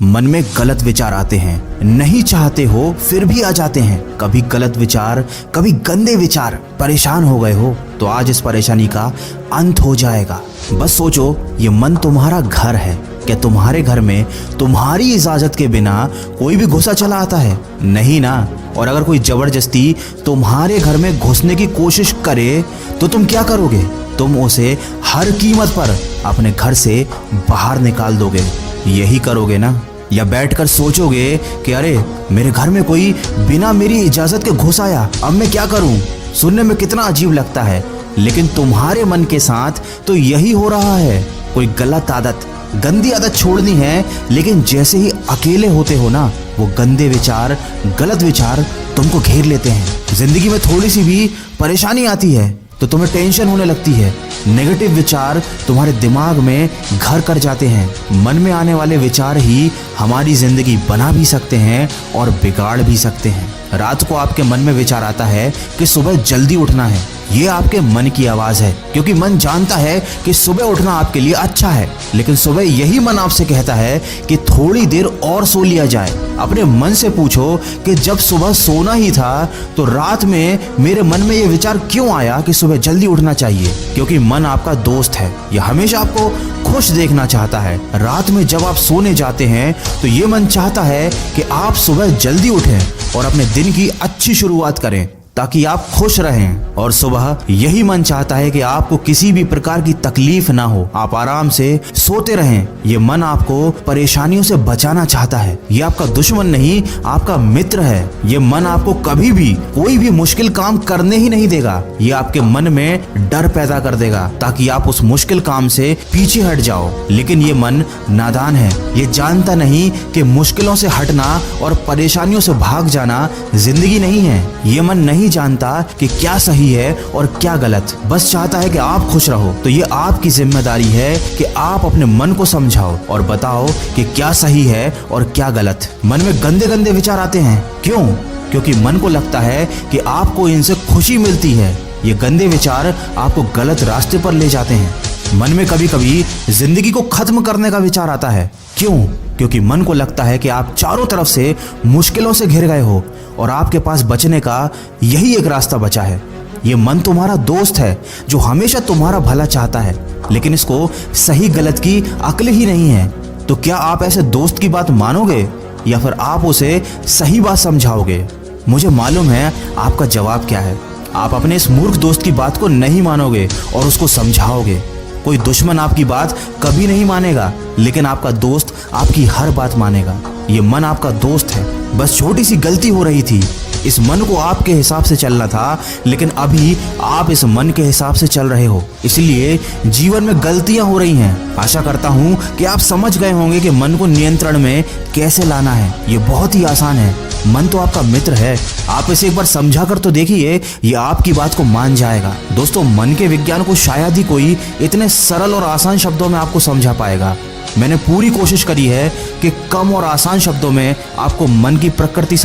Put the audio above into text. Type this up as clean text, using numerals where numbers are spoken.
मन में गलत विचार आते हैं, नहीं चाहते हो फिर भी आ जाते हैं। कभी गलत विचार, कभी गंदे विचार। परेशान हो गए हो तो आज इस परेशानी का अंत हो जाएगा। बस सोचो, ये मन तुम्हारा घर है। क्या तुम्हारे घर में तुम्हारी इजाजत के बिना कोई भी घुसा चला आता है? नहीं ना। और अगर कोई जबरदस्ती तुम्हारे घर में घुसने की कोशिश करे तो तुम क्या करोगे? तुम उसे हर कीमत पर अपने घर से बाहर निकाल दोगे। यही करोगे ना? या बैठकर सोचोगे कि अरे मेरे घर में कोई बिना मेरी इजाजत के घुस आया, अब मैं क्या करूं? सुनने में कितना अजीब लगता है, लेकिन तुम्हारे मन के साथ तो यही हो रहा है। कोई गलत आदत, गंदी आदत छोड़नी है, लेकिन जैसे ही अकेले होते हो ना, वो गंदे विचार, गलत विचार तुमको घेर लेते हैं। जिंदगी में थोड़ी सी भी परेशानी आती है तो तुम्हें टेंशन होने लगती है। नेगेटिव विचार तुम्हारे दिमाग में घर कर जाते हैं। मन में आने वाले विचार ही हमारी जिंदगी बना भी सकते हैं और बिगाड़ भी सकते हैं। रात को आपके मन में विचार आता है कि सुबह जल्दी उठना है। ये आपके मन की आवाज है, क्योंकि मन जानता है कि सुबह उठना आपके लिए अच्छा है, लेकिन सुबह यही मन आपसे कहता है कि थोड़ी देर और सो लिया जाए। अपने मन से पूछो कि जब सुबह सोना ही था तो रात में मेरे मन में ये विचार क्यों आया कि सुबह जल्दी उठना चाहिए? क्योंकि मन आपका दोस्त है, यह हमेशा आपको खुश देखना चाहता है। रात में जब आप सोने जाते हैं तो ये मन चाहता है कि आप सुबह जल्दी उठें और अपने दिन की अच्छी शुरुआत करें, ताकि आप खुश रहें। और सुबह यही मन चाहता है कि आपको किसी भी प्रकार की तकलीफ ना हो, आप आराम से सोते रहें। ये मन आपको परेशानियों से बचाना चाहता है। ये आपका दुश्मन नहीं, आपका मित्र है। ये मन आपको कभी भी कोई भी मुश्किल काम करने ही नहीं देगा। ये आपके मन में डर पैदा कर देगा ताकि आप उस मुश्किल काम से पीछे हट जाओ। लेकिन ये मन नादान है, ये जानता नहीं कि मुश्किलों से हटना और परेशानियों से भाग जाना जिंदगी नहीं है। ये मन नहीं जानता कि क्या सही है और क्या गलत, बस चाहता है कि आप खुश रहो। तो ये आपकी जिम्मेदारी है कि आप अपने मन को समझाओ और बताओ कि क्या सही है और क्या गलत। मन में गंदे गंदे विचार आते हैं, क्यों? क्योंकि मन को लगता है कि आपको इनसे खुशी मिलती है। ये गंदे विचार आपको गलत रास्ते पर ले जाते हैं। मन में कभी कभी जिंदगी को खत्म करने का विचार आता है, क्यों? क्योंकि मन को लगता है कि आप चारों तरफ से मुश्किलों से घिर गए हो और आपके पास बचने का यही एक रास्ता बचा है। ये मन तुम्हारा दोस्त है जो हमेशा तुम्हारा भला चाहता है, लेकिन इसको सही गलत की अक्ल ही नहीं है। तो क्या आप ऐसे दोस्त की बात मानोगे या फिर आप उसे सही बात समझाओगे? मुझे मालूम है आपका जवाब क्या है। आप अपने इस मूर्ख दोस्त की बात को नहीं मानोगे और उसको समझाओगे। कोई दुश्मन आपकी बात कभी नहीं मानेगा, लेकिन आपका दोस्त आपकी हर बात मानेगा। ये मन आपका दोस्त है, बस छोटी सी गलती हो रही थी। इस मन को आपके हिसाब से चलना था, लेकिन अभी आप इस मन के हिसाब से चल रहे हो, इसलिए जीवन में गलतियां हो रही हैं। आशा करता हूं कि आप समझ गए होंगे कि मन को नियंत्रण में कैसे लाना है। ये बहुत ही आसान है। मन तो आपका मित्र है, आप इसे एक बार समझा कर तो देखिए, ये आपकी बात को मान जाएगा। दोस्तों, मन के विज्ञान को शायद ही कोई इतने सरल और आसान शब्दों में आपको समझा पाएगा। मैंने पूरी कोशिश करी है कि कम और आसान शब्दों में आपको मन की प्रकृति